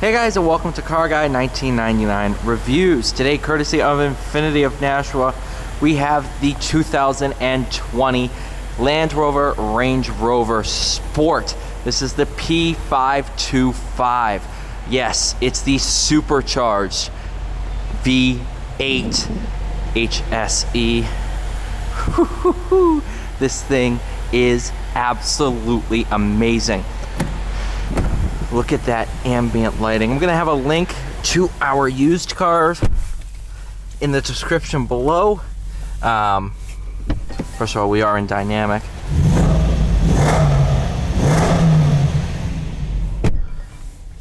Hey guys, and welcome to Car Guy 1999 Reviews. Today, courtesy of INFINITI of Nashua, we have the 2020 Land Rover Range Rover Sport. This is the P525. Yes, it's the Supercharged V8 HSE. This thing is absolutely amazing. Look at that ambient lighting. I'm gonna have a link to our used cars in the description below. First of all, we are in dynamic.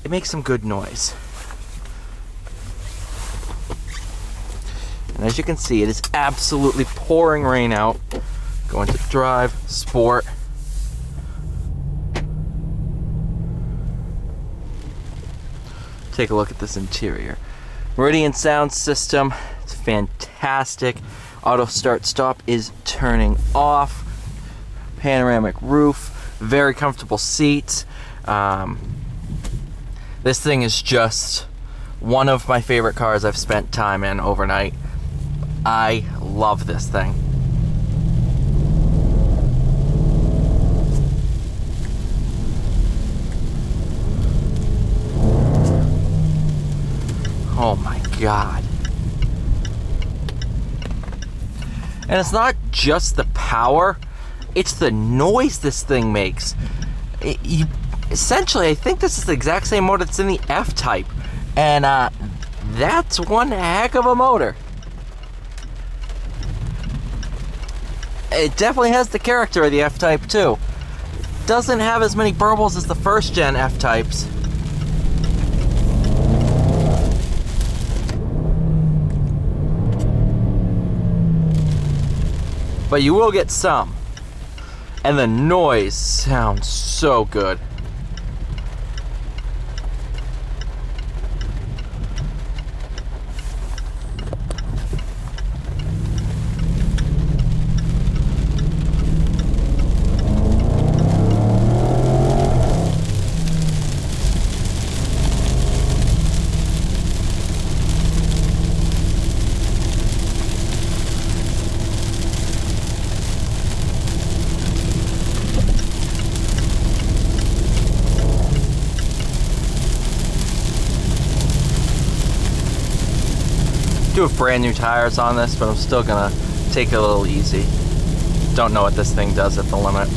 It makes some good noise. And as you can see, it is absolutely pouring rain out. Going to drive, sport. Take a look at this interior. Meridian sound system, it's fantastic. Auto start stop is turning off. Panoramic roof, very comfortable seats. This thing is just one of my favorite cars I've spent time in overnight. I love this thing. Oh my God. And it's not just the power, it's the noise this thing makes. Essentially, I think this is the exact same motor that's in the F-Type. And that's one heck of a motor. It definitely has the character of the F-Type too. Doesn't have as many burbles as the first gen F-Types. But you will get some. And the noise sounds so good. Do have brand new tires on this, but I'm still gonna take it a little easy. Don't know what this thing does at the limit.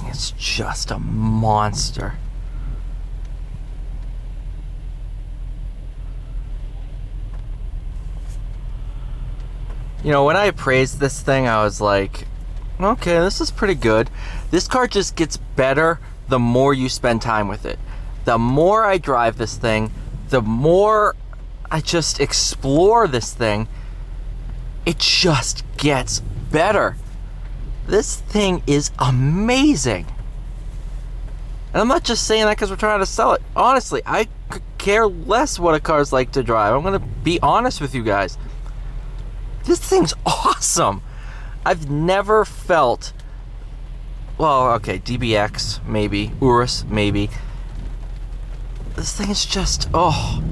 It's just a monster. You know, when I appraised this thing, I was like, okay, this is pretty good. This car just gets better the more you spend time with it. The more I drive this thing, the more I just explore this thing, it just gets better. This thing is amazing. And I'm not just saying that because we're trying to sell it. Honestly, I could care less what a car's like to drive. I'm going to be honest with you guys. This thing's awesome. I've never felt... Well, okay, DBX, maybe. Urus, maybe. This thing is just... Oh...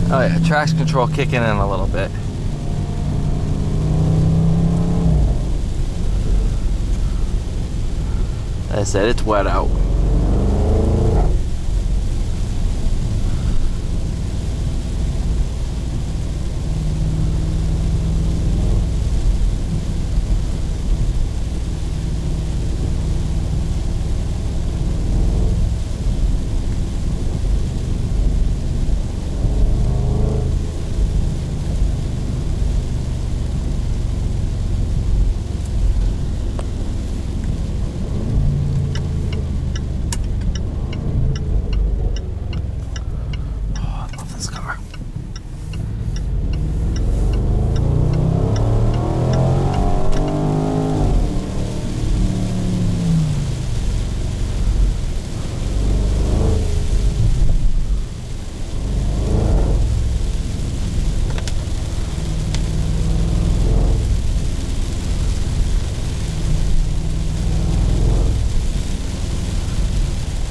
Oh yeah, traction control kicking in a little bit. As I said, it's wet out.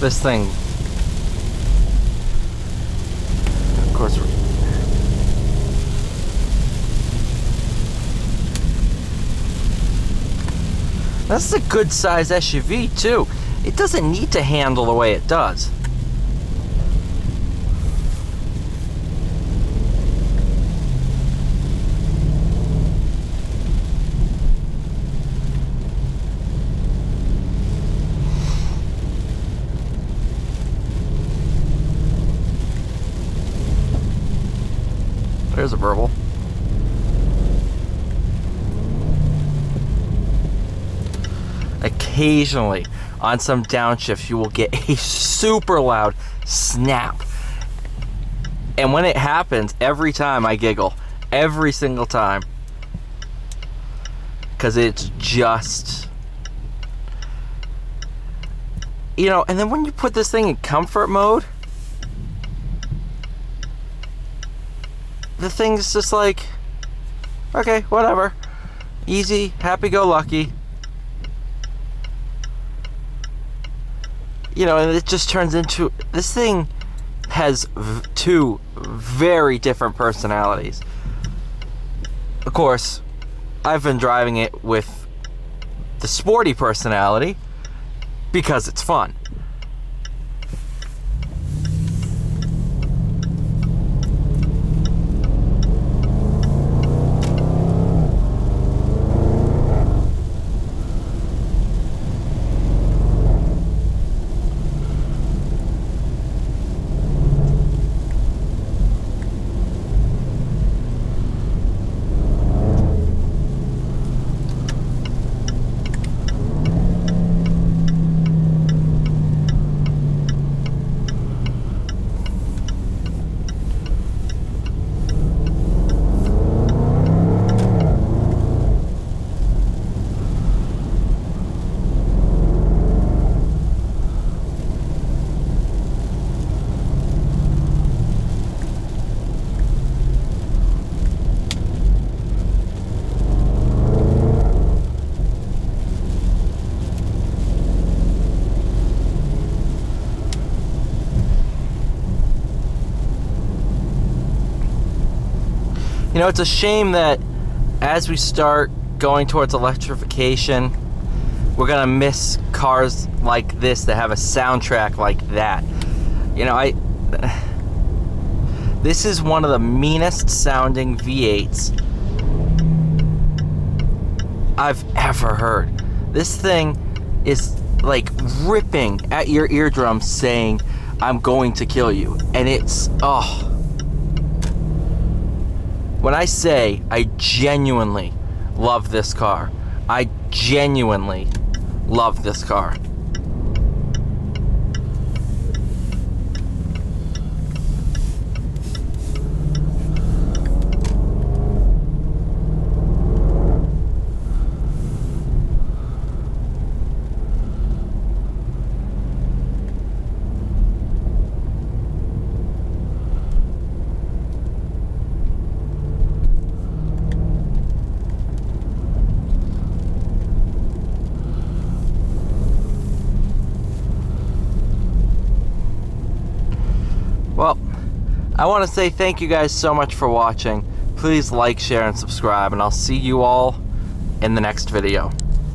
This thing, of course, this is a good size SUV too. It doesn't need to handle the way it does. There's a burble. Occasionally, on some downshifts, you will get a super loud snap. And when it happens, every time I giggle. Every single time. Because it's just... You know, and then when you put this thing in comfort mode, the thing's just like, okay, whatever. Easy, happy-go-lucky. You know, and it just turns into... This thing has two very different personalities. Of course, I've been driving it with the sporty personality because it's fun. You know, it's a shame that as we start going towards electrification, we're gonna miss cars like this that have a soundtrack like that. You know, this is one of the meanest sounding V8s I've ever heard. This thing is like ripping at your eardrums saying, "I'm going to kill you." And it's, oh. When I say I genuinely love this car, I genuinely love this car. I want to say thank you guys so much for watching. Please like, share, and subscribe, and I'll see you all in the next video.